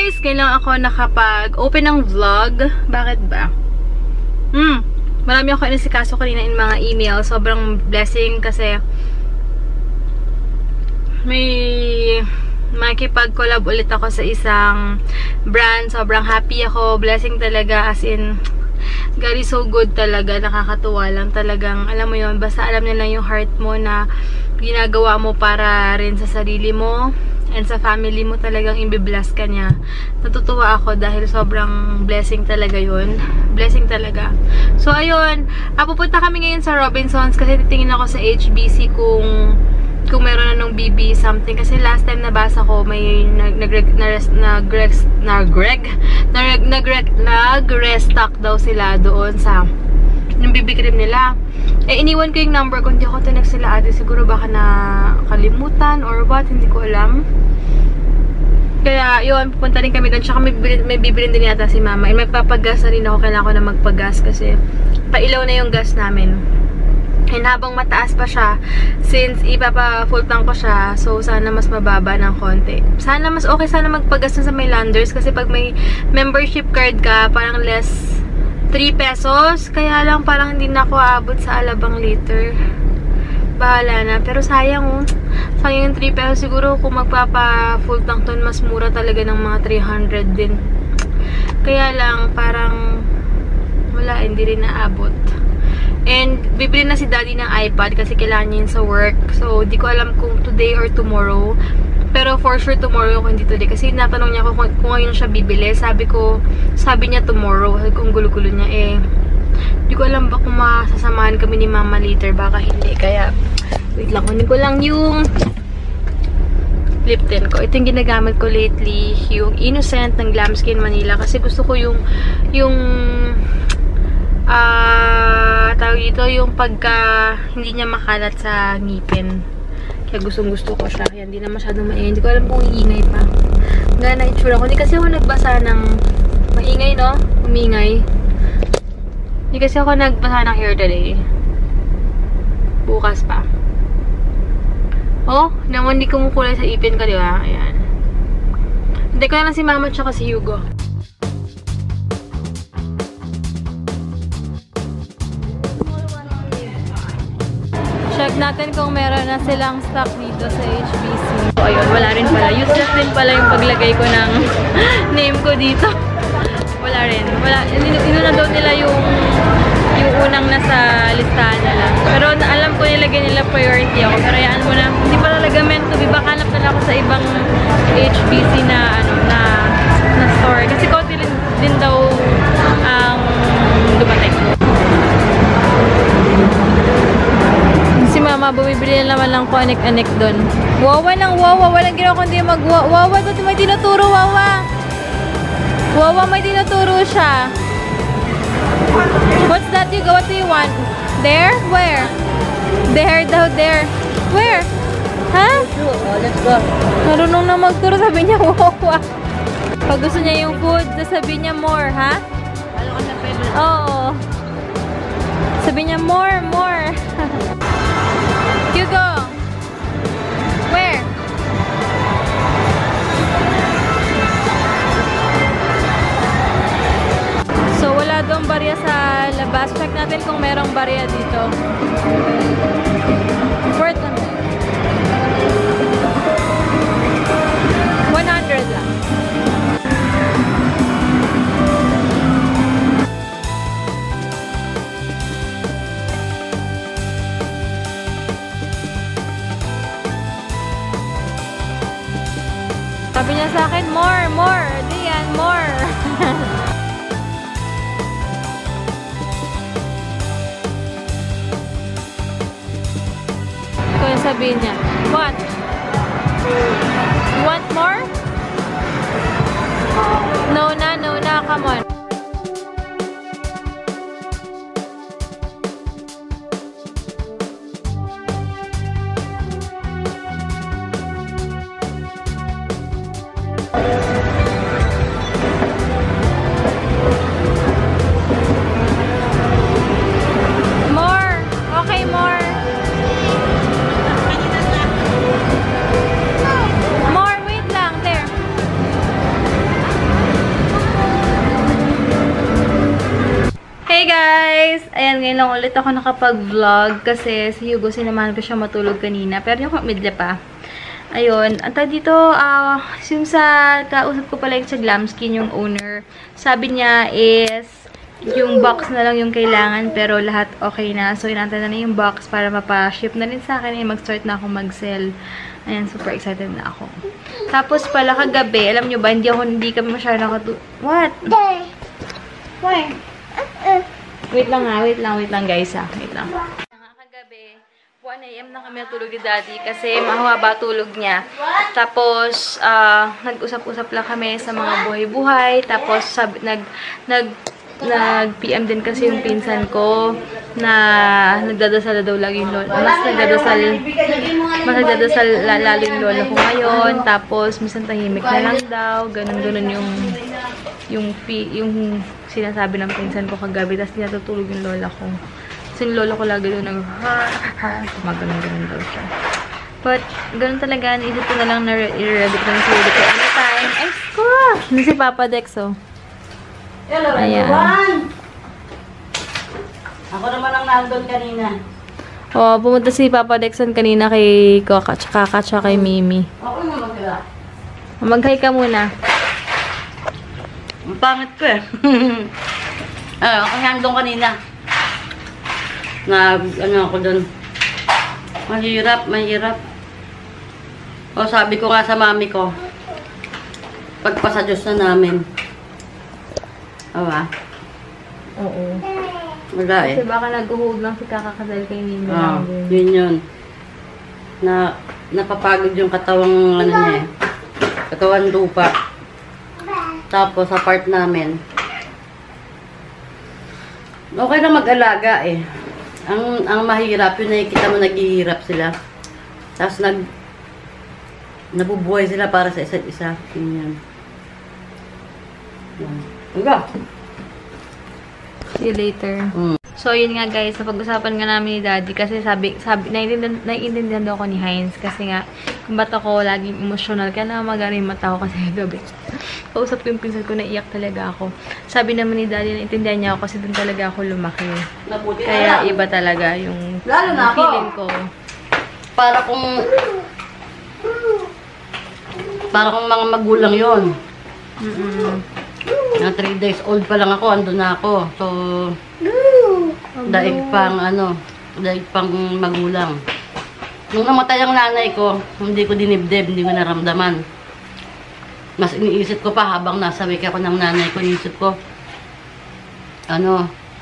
guys! Ngayon lang ako nakapag-open ng vlog. Bakit ba? Marami ako inasikaso kanina in mga email. Sobrang blessing kasi may makikipag-collab ulit ako sa isang brand. Sobrang happy ako. Blessing talaga, as in God is so good talaga. Nakakatuwa lang talagang, alam mo yun, basta alam nila yung heart mo na ginagawa mo para rin sa sarili mo and sa family mo, talagang imbibless ka niya. Natutuwa ako dahil sobrang blessing talaga yun. Blessing talaga. So, ayun. Pupunta kami ngayon sa Robinsons kasi titingin ako sa HBC kung meron na nung BB something. Kasi last time nabasa ko, may nag-restock daw sila doon sa yung BB cream nila. Iniwan ko yung number ko. Hindi ako tinag sila ate. Siguro baka na kalimutan or what. Hindi ko alam. Kaya, yun, pupunta rin kami doon. Tsaka may bibilin din yata si mama. And may papagas na rin ako. Kailangan ko na magpagas kasi pailaw na yung gas namin. And habang mataas pa siya, since ipapa-full tank ko siya, so sana mas mababa ng konti. Sana mas okay sana magpagas na sa may Landers kasi pag may membership card ka, parang less 3 pesos. Kaya lang parang hindi na ako aabot sa alabang liter. Bahala na. Pero sayang sayang yung 3 pesos. Siguro kung magpapa-full tank ton, mas mura talaga ng mga 300 din. Kaya lang parang wala, hindi rin naabot. And bibili na si daddy ng iPad kasi kailangan niya yun sa work. So, di ko alam kung today or tomorrow. Pero for sure tomorrow kung hindi today. Kasi natanong niya ako kung ngayon siya bibili. Sabi niya tomorrow. Sabi ko, ang gulo-gulo niya di ko alam ba kung masasamahan kami ni mama later. Baka hindi. Kaya, wait lang. Kunin ko lang yung lip tint ko. Ito yung ginagamit ko lately. Yung Innocent ng Glam Skin Manila. Kasi gusto ko yung tawag dito, yung pagka hindi niya makalat sa ngipin. Kaya gustong-gusto ko siya. Kaya hindi na masyadong maingay. Hindi ko alam kung iingay pa. Gana itsura ko. Hindi kasi ako nagbasa ng maingay, no? Umingay. Hindi kasi ako nagbasa ng hair today. Bukas pa. Oh, naman hindi kumukulay sa ipin ko, di ba? Ayan. Hindi ko na lang si mama tsaka si Hugo. Check natin kung meron na silang stock dito sa HBC. So, ayun, wala rin pala. Useless din pala yung paglagay ko ng name ko dito. Wala rin. Wala. Inuna daw nila yung unang nasa listahan nila. Pero alam ko nilagay nila priority ako. Pero yan mo na, hindi pa talaga meant to be. Baka hanap na ako sa ibang HBC na store. Kasi konti din daw ang dumating. Si mama, bumibili na naman lang ko anik-anik doon. Wawa ng wawa. Walang ginawa kundi mag-wawa. Wawa, doon may tinuturo, wawa. Wawa, may tinuturo siya. What's that you go? What do you want? There? Where? There daw, there. Where? Ha? Let's go. Marunong na magturo, sabi niya, wawa. Pag gusto niya yung food, sabi niya more, ha? Alam ko na favorite. Oo. Sabi niya more. Hugo! Where? So, wala doong barya sa labas. Check natin kung merong barya dito. Worth 100 lang. Sabi niya sa akin, more. Diyan, more. Ito yung sabihin niya. What? You want more? No na, come on. ngayon lang ulit ako nakapag-vlog kasi si Hugo sinamahan ko siya matulog kanina. Pero yung midle pa. Ayun. At dito, yung sa kausap ko pala yung sa Glamskin, yung owner, sabi niya is yung box na lang yung kailangan pero lahat okay na. So, inantay na yung box para mapa-ship na rin sa akin. Mag-start na ako mag-sell. Ayan, super excited na ako. Tapos pala kagabi, alam nyo ba, hindi kami masyado nakatulog. What? Why? Wait lang guys Wait lang. Kagabi, 1 AM na kami natulog ni Daddy kasi mahaba tulog niya. Tapos, nag-usap-usap lang kami sa mga buhay-buhay. Tapos, nag-PM din kasi yung pinsan ko na nagdadasal daw lagi yung lola. Mas nagdadasal lalo yung lola ko ngayon. Tapos, minsan tahimik na lang daw. Ganun yung sinasabi ng pinsan ko kagabi. Tapos, natutulog yung lola ko. Kasi yung lola ko lagi doon gumaganon daw siya. But, ganun talaga. Naisip ko na lang na i-ready ko ng sarili ko anytime. Ay, ko! Ano si Papa Dex, oh. Hello, everyone! Ako naman ang nandun kanina. Oh, pumunta si Papa Dexon kanina kay Kaka tsaka kay Mimi. Ako naman sila. Mag-hi ka muna. Ang pangit ko eh. Ako nandun kanina. Ako dun. Mahirap. O, sabi ko nga sa mami ko, pagpasa Diyos na namin. Awa. Oo. Wala eh. Kasi baka nag-hold lang si Kakakasal kay Mimi. Yun. Napapagod yung katawang niya eh. Katawan lupa. Tapos sa part namin. Okay lang mag-alaga eh. Ang mahirap yun nakikita mo naghihirap sila. Tapos nabubuhay sila para sa isa't isa. Yan. See you later. So, yun nga guys, napag-usapan nga namin ni Daddy kasi sabi naiintindihan daw ako ni Heinz kasi nga, kung ba't ako laging emotional, kaya na magaling mata ko kasi gabi. Kausap ko yung pinsan ko, naiyak talaga ako. Sabi naman ni Daddy, naintindihan niya ako kasi doon talaga ako lumaki. Kaya iba talaga yung lalo na ako. feeling ko. Para kung mga magulang yon. Na 3 days old pa lang ako, andun na ako. So, daig pang magulang. Nung namatay ang nanay ko, hindi ko dinibdib, hindi ko naramdaman. Mas iniisip ko pa habang nasa wake ako ng nanay ko, iniisip ko,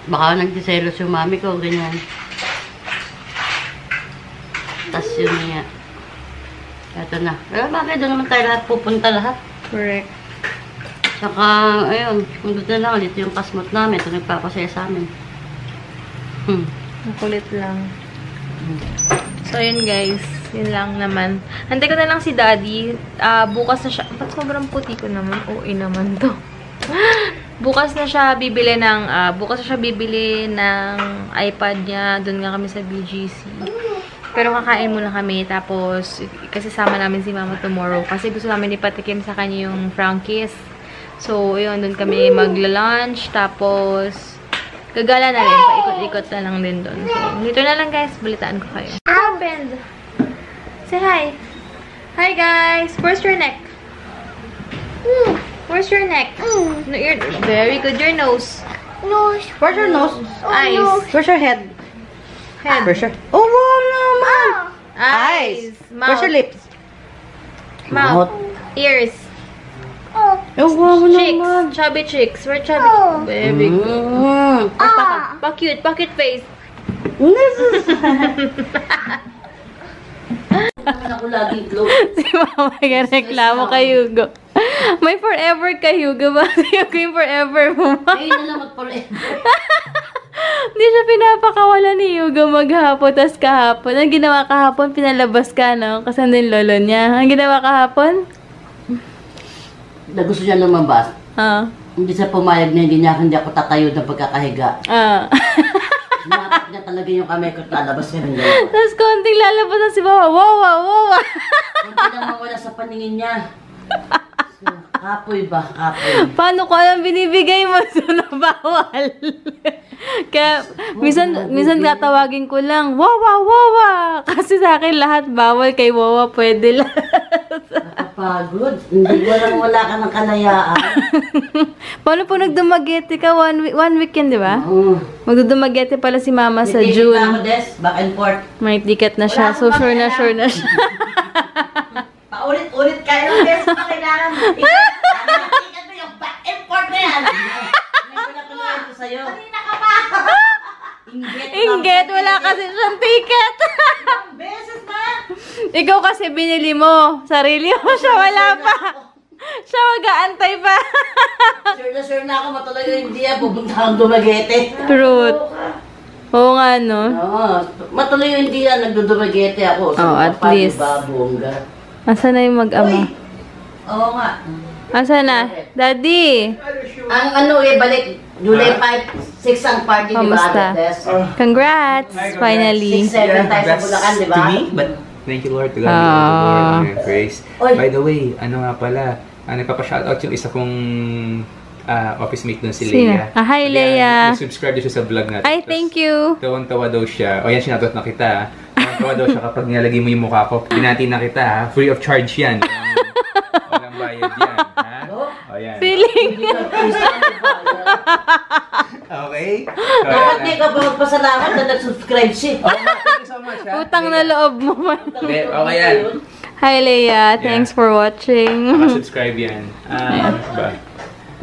baka nagsiselos yung mami ko, ganyan. Tas yun nga. Ito na. Pero bakit doon naman tayo lahat pupunta lahat? Correct. Saka, ayun, kung doon na lang, dito yung kasmot namin, ito nagpapasaya sa amin. Makulit lang. So, yun guys. Yun lang naman. Hantay ko na lang si Daddy. Bukas na siya. Ba't sobrang puti ko naman? OA naman to. Bukas na siya bibili ng iPad niya. Doon nga kami sa BGC. Pero kakain muna kami. Tapos, kasi sama namin si Mama tomorrow. Kasi gusto namin ipatikim sa kanya yung Frankies. So, yun. Doon kami magla-lunch. Tapos, gagala na rin. Paikot-ikot na lang din doon. So, dito na lang guys. Balitaan ko kayo. What happened? Say hi. Hi guys. Where's your neck? Where's your neck? No, very good. Your nose. Where's your nose? Eyes. Where's your head? Head. Where's your... Oh, wow naman! Eyes. Where's your lips? Mouth. Ears. Oh, wow Cheeks. naman! Chubby cheeks. Where chubby? Very good. Pa-cute. Pa-cute face. Ako lagi itlog. Si Mama reklamo kay Hugo. May forever kay Hugo ba? Si Hugo yung forever mo. Ayun na lang mag-forever. Hindi siya pinapakawala ni Hugo maghapon. Tapos kahapon. Ang ginawa kahapon, pinalabas ka, no? Kasi andun yung lolo niya. Ang ginawa kahapon? Na gusto niya lumabas. Hindi siya pumayag na hindi ako tatayo na pagkakahiga. Nakakit niya talaga yung kamay ko at lalabas ka rin dalawa. Tapos konting lalabas na si Mama. Wow. Kunti lang mawala sa paningin niya. Kapoy ba? Kapoy. Paano ko alam binibigay mo sa bawal? Kaya, minsan tatawagin ko lang, wawa, wawa! Kasi sa akin lahat bawal, kay wawa pwede lang. Nakapagod. Hindi wala ka ng kalayaan. Paano po nagdumagete ka? One week yan, di ba? Oo. Magdudumagete pala si Mama sa May ticket June. na ako, Des. Back and forth. May ticket na siya. So, sure na siya. Paulit-ulit kayo, Des. Kailangan ticket mo yung back and forth na yan. May pinatuloy ko sa'yo. Kanina ka pa. Inggit, wala kasi siyang ticket. Ilang beses na. Ikaw kasi binili mo. Sarili mo siya, wala pa. Siya mag-aantay pa. Sure na ako, matuloy yung hindi yan. Pupunta akong Dumaguete. Truth. Oo nga, no? Oo. Matuloy yung hindi yan. Nagdudumagete ako. Oh, at least. Bongga. Asa na yung mag-ama? Oo nga. Asa na? Daddy! Ang balik. July 5, 6 ang party, di ba? Kamusta? Des? Congrats! Finally. 6, 7 tayo sa Bulacan, di ba? To me, but thank you Lord, to God be all the glory and praise. Oy. By the way, ano nga pala, nagpapa-shoutout yung isa kong office mate doon si Sino? Leia. Hi, Leia. Subscribe siya sa vlog natin. Ay, thank you. Tawang-tawa daw siya. O yan, sinoutout na kita. Tawang-tawa daw siya kapag nilalagay mo yung mukha ko. Binati na kita, ha? Free of charge yan. Walang bayad yan. Ha? O yan. Feeling. Okay? Dapat di ka pa magpasalamat na nag-subscribe siya. Oh, thank you so much, ha? Utang na loob mo. Hindi, okay yan. Hi, Leia. Thanks for watching. Naka-subscribe yan. Ba?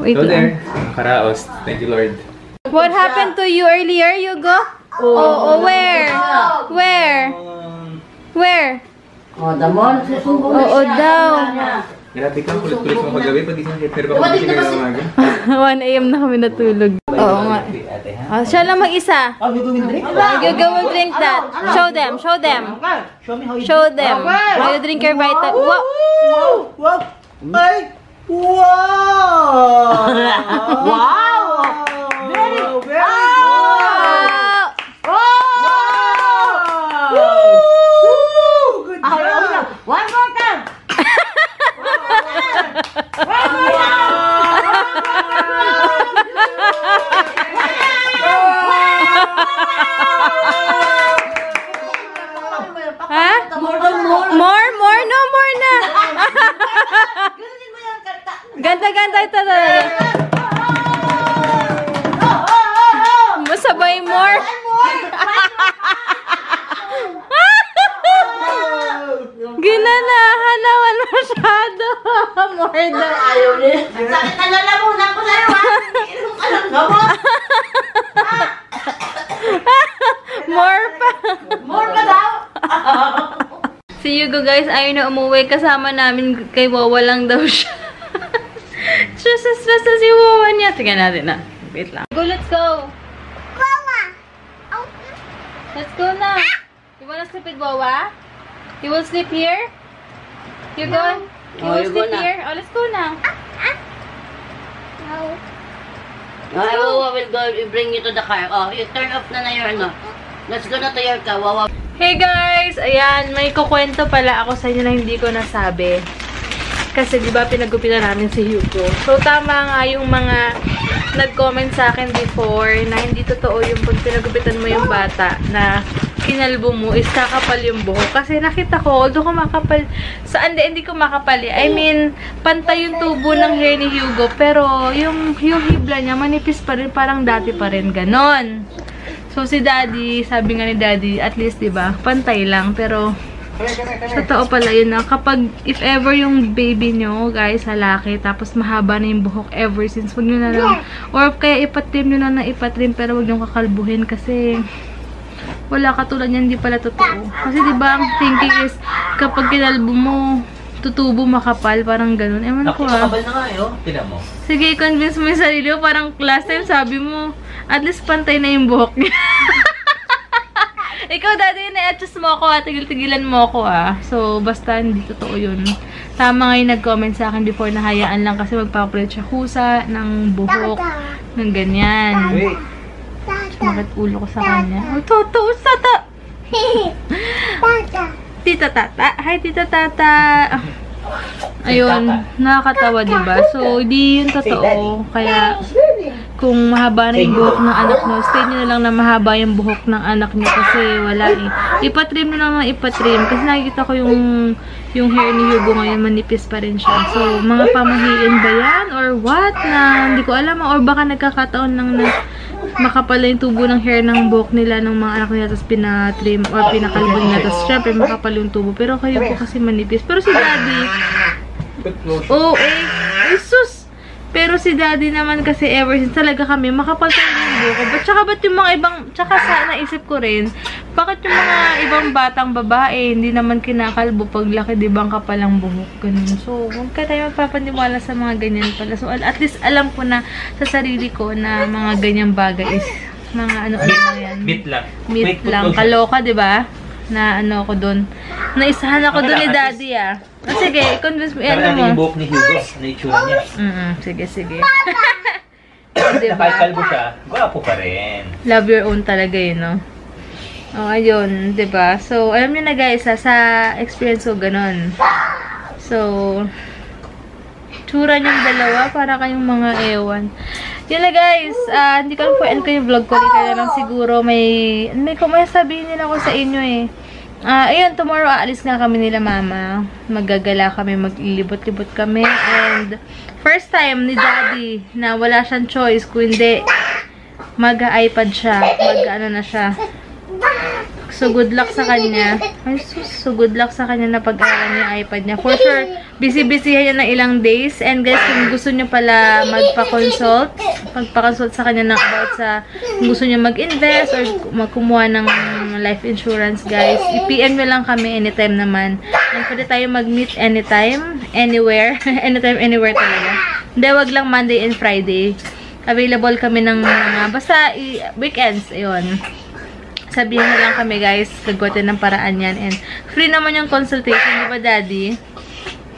Wait Go lang. there. Karaos. Thank you, Lord. What happened to you earlier, Hugo? Oh, where? Where? Where? Oh, damon, susumbong na Oo siya. daw. Grabe ka, kulit-kulit mo kagabi. Pag di siya pero kapag Dumating hindi na ka kasi- umaga. 1 AM na kami natulog. Oo nga. Ate, ha? Siya lang mag-isa. You will drink that. Show them. Show them. Show me how you Show them. How you drink your vitamin. Wow. Wow! Ay! Wow! Wow! Very good! Good job! One more time! Ha? More. More? No, more na. Ganda ito talaga. Masabay more. Ginanahan naman masyado. More daw. Ayaw niya. Sakit na lalamunan ko sa'yo, ha? Inom ka ng gamot. More pa. More pa daw. Si Hugo guys, ayaw na umuwi. Kasama namin kay Wawa lang daw siya. Stress na si Wawa niya. Tingnan natin na. Wait lang. Go, let's go. Wawa! Let's go na. You wanna sleep with Wawa? You will sleep here? Hugo? You will you go sleep na. here? Oh, let's go na. I will go bring you to the car. Oh, you turn off na your ano. Let's go na to your car. Wawa. Hey guys! Ayan, may kukwento pala ako sa inyo na hindi ko nasabi. Kasi di ba pinagupitan namin si Hugo. So tama nga yung mga nag-comment sa akin before na hindi totoo yung pag pinagupitan mo yung bata na kinalbo mo is kakapal yung buhok. Kasi nakita ko, although kumakapal, hindi ko makapal eh. I mean, pantay yung tubo ng hair ni Hugo, pero yung hibla niya manipis pa rin, parang dati pa rin, ganon. So si Daddy, sabi nga ni Daddy, at least 'di ba, pantay lang, pero totoo pala yun na kapag if ever yung baby nyo, guys, lalaki, tapos mahaba na yung buhok ever since, wag nyo na lang, or kaya ipatrim nyo na ipatrim, pero wag nyo kakalbuhin kasi wala katulad yan, hindi pala totoo. Kasi 'di ba, ang thinking is kapag kinalbo mo, tutubo makapal, parang ganun. Ewan ko ah. Nakakabal na nga eh, tinan mo. Sige, convince mo yung sarili mo. Parang last time sabi mo, at least pantay na yung buhok niya. Ikaw, Daddy, na-adjust mo ako at tigil-tigilan mo ako ah. So, basta hindi totoo yun. Tama nga yung nag-comment sa akin before na hayaan lang kasi magpapalit siya kusa ng buhok, ng ganyan. Wait. Bakit ulo ko sa kanya? Oh, totoo, tata! Tita Tata. Hi, Tita Tata. Ayun, nakakatawa, diba? So, hindi yun totoo. Kaya, kung mahaba na yung buhok ng anak nyo, stay nyo na lang na mahaba yung buhok ng anak nyo kasi wala eh. Ipatrim nyo naman ipatrim. Kasi nakikita ko yung hair ni Hugo ngayon, manipis pa rin siya. So, mga pamahiin ba yan? Or what? Na hindi ko alam. Or baka nagkakataon lang na makapal yung tubo ng hair ng buhok nila ng mga anak nila, tapos pinatrim or pinakalbo nila, tapos syempre makapal yung tubo. Pero kayo po kasi manipis. Pero si Daddy, oh, sus! Pero si Daddy naman kasi ever since talaga kami, makapal talaga yung buhok. Ba't yung mga ibang, tsaka naisip ko rin, bakit yung mga ibang batang babae, hindi naman kinakalbo paglaki, di ba ang kapalang buhok, ganun. So, huwag ka tayo magpapaniwala sa mga ganyan pala. So, at least alam ko na sa sarili ko na mga ganyang bagay is mga ano lang yan. Meat lang. Meat lang. Kaloka, di ba? Na ano ako doon. Naisahan ako doon ni Daddy ah. Oh, sige, i-convince mo. Ano mo? Yung buhok ni Hugo, na itsura niya. Sige, sige. Diba? Nakalkalbo siya, gwapo pa rin. Love your own talaga yun, no? Oh, ayun, diba? So, alam niyo na guys, sa experience ko ganun. So, tsura niyong dalawa, para kayong mga ewan. Yun na guys, hindi ko alam po end ko yung vlog ko. Kaya lang siguro may sabihin nila ako sa inyo eh. Ayun, tomorrow aalis nga kami nila mama. Maggagala kami, maglilibot-libot kami. And first time ni Daddy na wala siyang choice kung hindi mag-iPad siya. Mag-ano na siya. So, good luck sa kanya. Ay, so good luck sa kanya na pag-aaral niya yung iPad niya. For sure, busy-busy yan ng ilang days. And guys, kung gusto niyo pala magpa-consult sa kanya na about sa kung gusto niyo mag-invest or magkumuha ng life insurance, guys, i-PM nyo lang kami anytime naman. And pwede tayo mag-meet anytime, anywhere. Anytime, anywhere talaga. Hindi, wag lang Monday and Friday. Available kami ng mga, basta weekends, ayun. Sabihin na lang kami guys, gagawa ng paraan yan. And free naman yung consultation, di ba Daddy?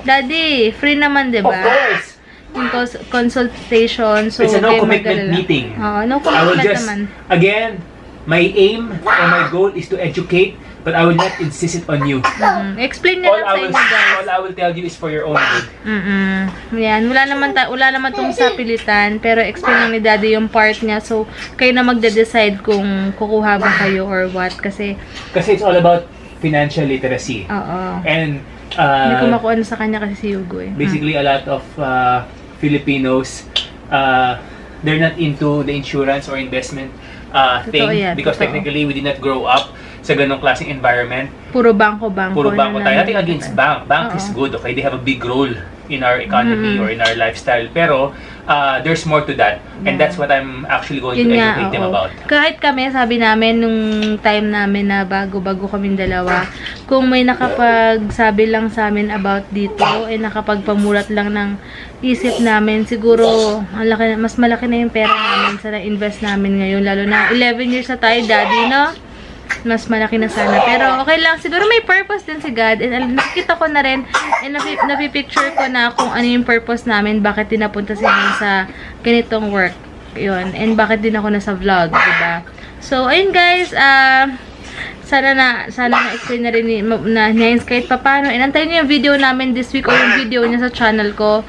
Daddy, free naman, di ba? Of course! Yung consultation. So, it's a no commitment meeting. No commitment naman. Again, my aim or my goal is to educate, but I will not insist it on you. Explain na lang sa inyo guys. All I will tell you is for your own good. Yan, wala naman tong sapilitan, pero explain lang ni Daddy yung part niya. So, kayo na magde-decide kung kukuha ba kayo or what. Kasi it's all about financial literacy. Oo. And hindi ko makuha sa kanya kasi si Hugo eh. basically a lot of Filipinos, they're not into the insurance or investment thing yan, because totoo. technically we did not grow up sa ganong klaseng environment. Puro bangko-bangko. Puro bangko na tayo. lang. Nothing against bank. Bank is good, okay? They have a big role in our economy or in our lifestyle. Pero, there's more to that. And that's what I'm actually going to educate them about. Kahit kami, sabi namin, nung time namin na bago-bago kaming dalawa, kung may nakapagsabi lang sa amin about dito, nakapagpamulat lang ng isip namin, siguro, mas malaki na yung pera namin sa na-invest namin ngayon. Lalo na, 11 years na tayo, Daddy, no? Mas malaki na sana. Pero okay lang. Siguro may purpose din si God. And nakikita ko na rin, and napipicture ko na kung ano yung purpose namin, bakit din napunta siya sa ganitong work. Yun. And bakit din ako nasa vlog, diba? So, ayun guys, sana na-explain na rin na Hines kahit papano. And antayin niyo yung video namin this week o yung video niya sa channel ko.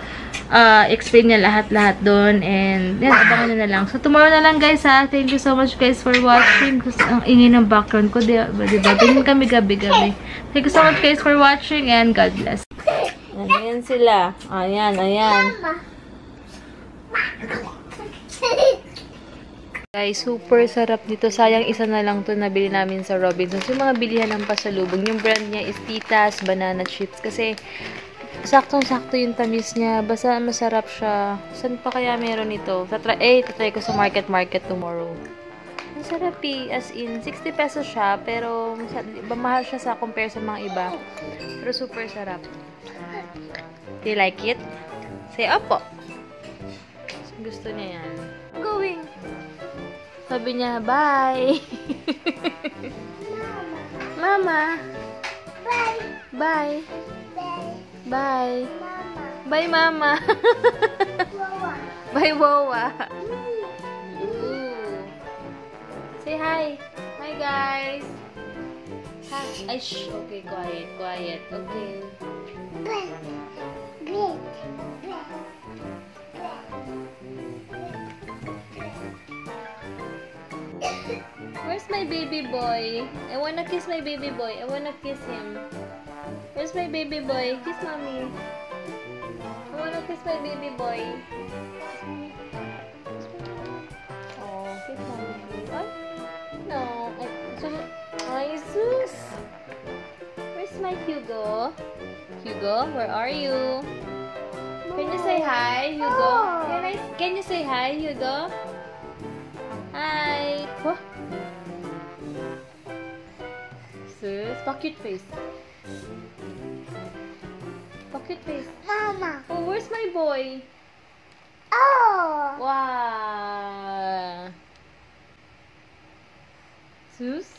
Explain niya lahat-lahat doon. And, yan, abangan nyo na lang. So, tomorrow na lang, guys, ha. Thank you so much, guys, for watching. Kasi ang ingay ng background ko, diba? Ganyan kami gabi-gabi. Thank you so much, guys, for watching, and God bless. Ayan sila. Ayan. Guys, super sarap dito. Sayang isa na lang to nabili namin sa Robinsons. Yung mga bilihan ng pasalubong. Yung brand niya is Titas Banana Chips. Kasi, saktong-sakto yung tamis niya. Basta masarap siya. Saan pa kaya meron ito? Tatry ko sa market tomorrow. Masarap eh. As in, 60 pesos siya. Pero, mahal siya sa compare sa mga iba. Pero super sarap. Do you like it? Say, opo. Gusto niya yan. Going. Sabi niya, bye. Mama. Bye. Bye. Bye. Bye, Mama. Bye, Wawa. Say hi. Hi, guys. Hi. Ay, shh. Okay, quiet. Okay. Where's my baby boy? I wanna kiss my baby boy. I wanna kiss him. Where's my baby boy? Kiss mommy. I wanna kiss my baby boy. Oh, kiss mommy. What? No. Ay, sus. Where's my Hugo? Hugo, where are you? Can you say hi, Hugo? Can you say hi, Hugo? Hi. Oh. Sus, pocket face. Pocket face. Mama. Oh, where's my boy? Oh. Wow. Sus.